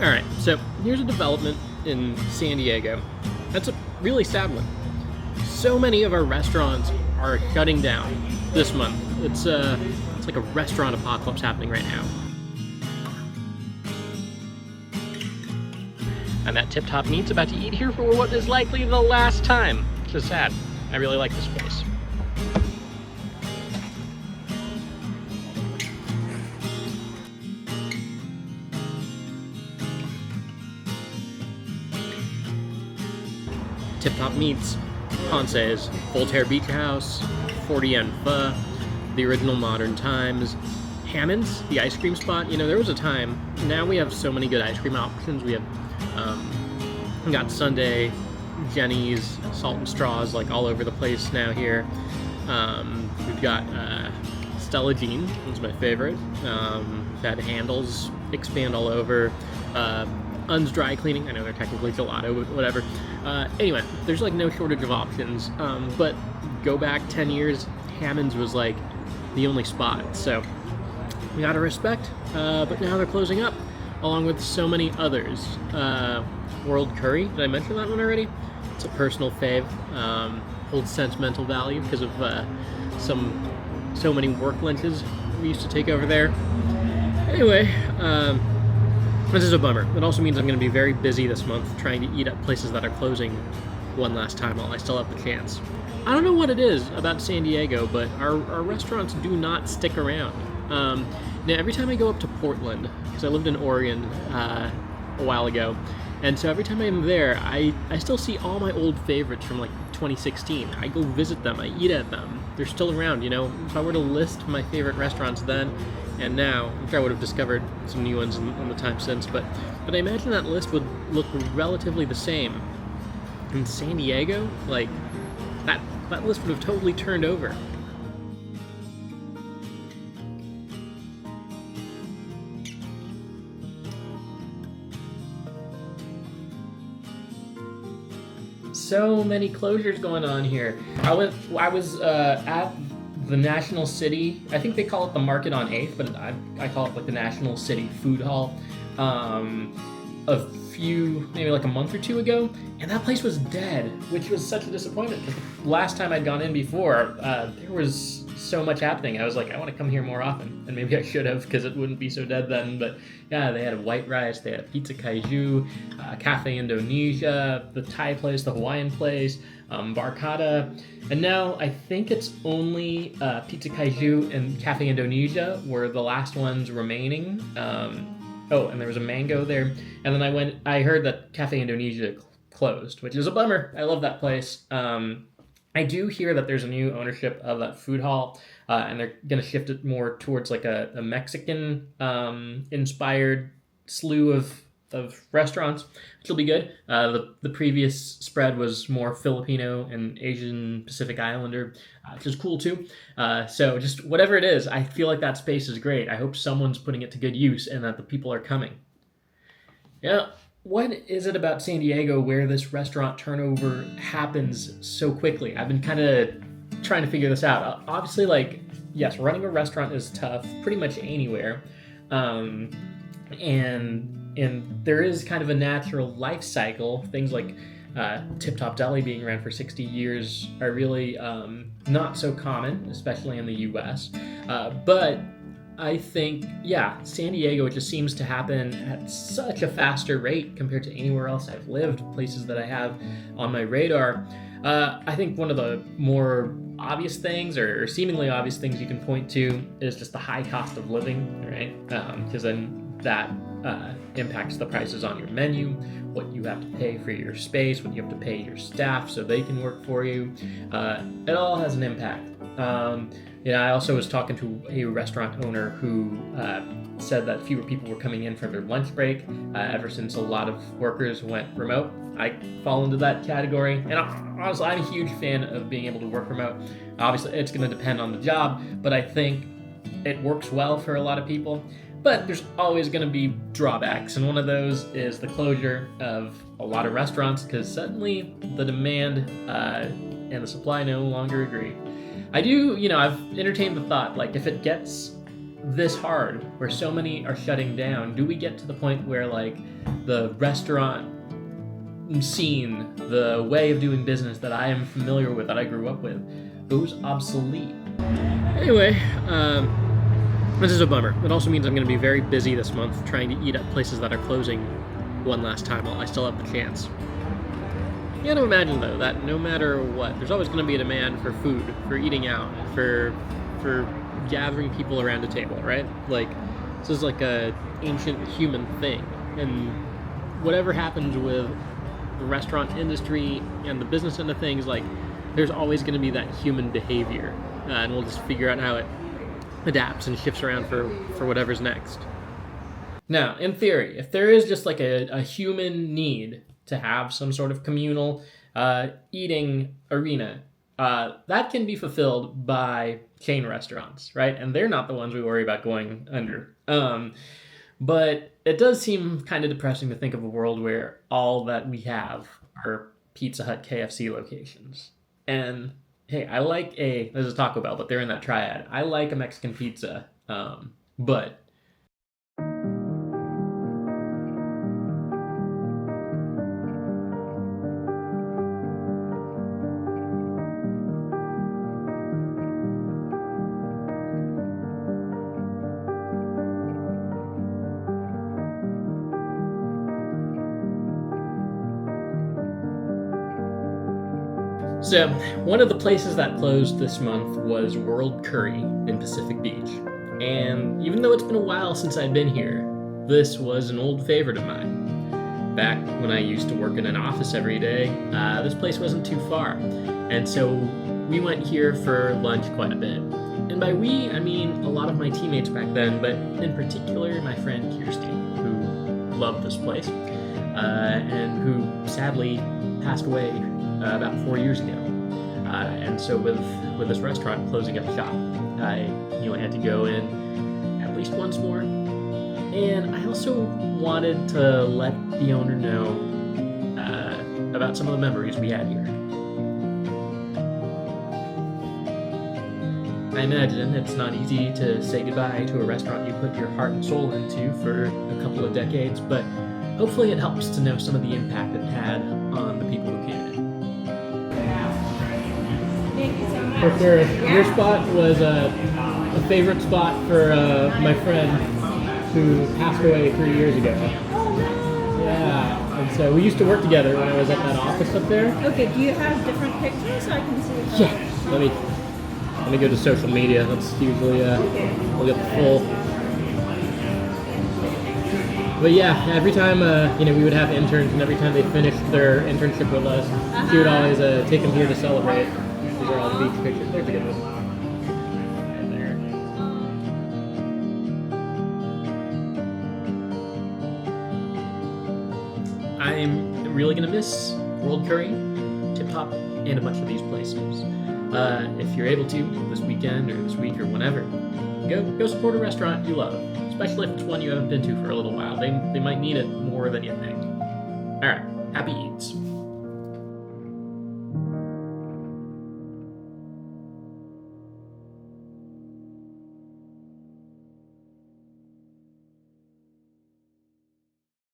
Alright, so here's a development in San Diego. That's a really sad one. So many of our restaurants are shutting down this month. It's like a restaurant apocalypse happening right now. I'm at Tip Top Meats, about to eat here for what is likely the last time. Which is sad. I really like this place. Tip Top Meats, Ponce's, Voltaire Beach House, 40 yen pho, the original Modern Times, Hammond's, the ice cream spot. You know, there was a time, now we have so many good ice cream options. We got Sundae, Jenny's, Salt and Straws, like all over the place now here. We've got Stella Jean, one's my favorite. We've had Handles, Expand all over. Un's Dry Cleaning, I know they're technically gelato, but whatever. Anyway, there's like no shortage of options, but go back 10 years, Hammond's was like the only spot, so we gotta respect, but now they're closing up, along with so many others. World Curry, did I mention that one already? It's a personal fave, holds sentimental value because of so many work lunches we used to take over there. Anyway, this is a bummer. It also means I'm going to be very busy this month trying to eat at places that are closing one last time while I still have the chance. I don't know what it is about San Diego, but our restaurants do not stick around. Now, every time I go up to Portland, because I lived in Oregon a while ago, and so every time I'm there, I still see all my old favorites from like 2016. I go visit them, I eat at them. They're still around, you know? If I were to list my favorite restaurants then and now, I'm sure I would have discovered some new ones in the time since, but I imagine that list would look relatively the same. In San Diego, like, that list would have totally turned over. So many closures going on here. I was at the National City, I think they call it the Market on 8th, but I call it like the National City Food Hall, maybe like a month or two ago, and that place was dead, which was such a disappointment. Last time I'd gone in before, there was so much happening. I was like, I want to come here more often, and maybe I should have, because it wouldn't be so dead then, but yeah, they had white rice, they had pizza kaiju, Cafe Indonesia, the Thai place, the Hawaiian place, Barkada, and now I think it's only Pizza Kaiju and Cafe Indonesia were the last ones remaining. Oh, and there was a mango there, and then I heard that Cafe Indonesia closed, which is a bummer. I love that place. I do hear that there's a new ownership of that food hall, and they're going to shift it more towards like a Mexican inspired slew of restaurants, which will be good. The previous spread was more Filipino and Asian Pacific Islander, which is cool too. So just whatever it is, I feel like that space is great. I hope someone's putting it to good use and that the people are coming. Yeah. What is it about San Diego where this restaurant turnover happens so quickly? I've been kind of trying to figure this out. Obviously, like, yes, running a restaurant is tough pretty much anywhere. And there is kind of a natural life cycle. Things like Tip Top Deli being around for 60 years are really not so common, especially in the US. But I think, yeah, San Diego, it just seems to happen at such a faster rate compared to anywhere else I've lived, places that I have on my radar. I think one of the more obvious things, or seemingly obvious things you can point to, is just the high cost of living, right? Because then that impacts the prices on your menu, what you have to pay for your space, what you have to pay your staff so they can work for you. It all has an impact. I also was talking to a restaurant owner who said that fewer people were coming in for their lunch break ever since a lot of workers went remote. I fall into that category, and honestly, I'm a huge fan of being able to work remote. Obviously, it's going to depend on the job, but I think it works well for a lot of people. But there's always going to be drawbacks, and one of those is the closure of a lot of restaurants, because suddenly the demand and the supply no longer agree. I've entertained the thought, like, if it gets this hard, where so many are shutting down, do we get to the point where like the restaurant scene, the way of doing business that I am familiar with, that I grew up with, goes obsolete? Anyway, this is a bummer. It also means I'm going to be very busy this month trying to eat at places that are closing one last time while I still have the chance. You gotta imagine, though, that no matter what, there's always going to be a demand for food, for eating out, for gathering people around a table, right? Like, this is like a ancient human thing. And whatever happens with the restaurant industry and the business end of things, like, there's always going to be that human behavior. And we'll just figure out how it adapts and shifts around for whatever's next. Now, in theory, if there is just like a human need to have some sort of communal eating arena, that can be fulfilled by chain restaurants, right? And they're not the ones we worry about going under. But it does seem kind of depressing to think of a world where all that we have are Pizza Hut, KFC locations. And hey, this is Taco Bell, but they're in that triad. I like a Mexican pizza, but so, one of the places that closed this month was World Curry in Pacific Beach. And even though it's been a while since I've been here, this was an old favorite of mine. Back when I used to work in an office every day, this place wasn't too far. And so we went here for lunch quite a bit. And by we, I mean a lot of my teammates back then, but in particular my friend Kirsty, who loved this place, and who sadly passed away about 4 years ago. And so with this restaurant closing up shop, I had to go in at least once more. And I also wanted to let the owner know about some of the memories we had here. I imagine it's not easy to say goodbye to a restaurant you put your heart and soul into for a couple of decades, but hopefully it helps to know some of the impact it had on the people who came in. For sure. Your spot was a favorite spot for my friend who passed away 3 years ago. Yeah, and so we used to work together when I was at that office up there. Okay, do you have different pictures so I can see? Yeah. Let me go to social media. That's usually we'll get the full. But yeah, every time we would have interns, and every time they finished their internship with us, she would always take them here to celebrate. These are all the beach pictures. There's a good one. And there. I'm really gonna miss World Curry, Tip Top, and a bunch of these places. If you're able to this weekend or this week or whenever, go support a restaurant you love, especially if it's one you haven't been to for a little while. They might need it more than you think. All right, happy eats.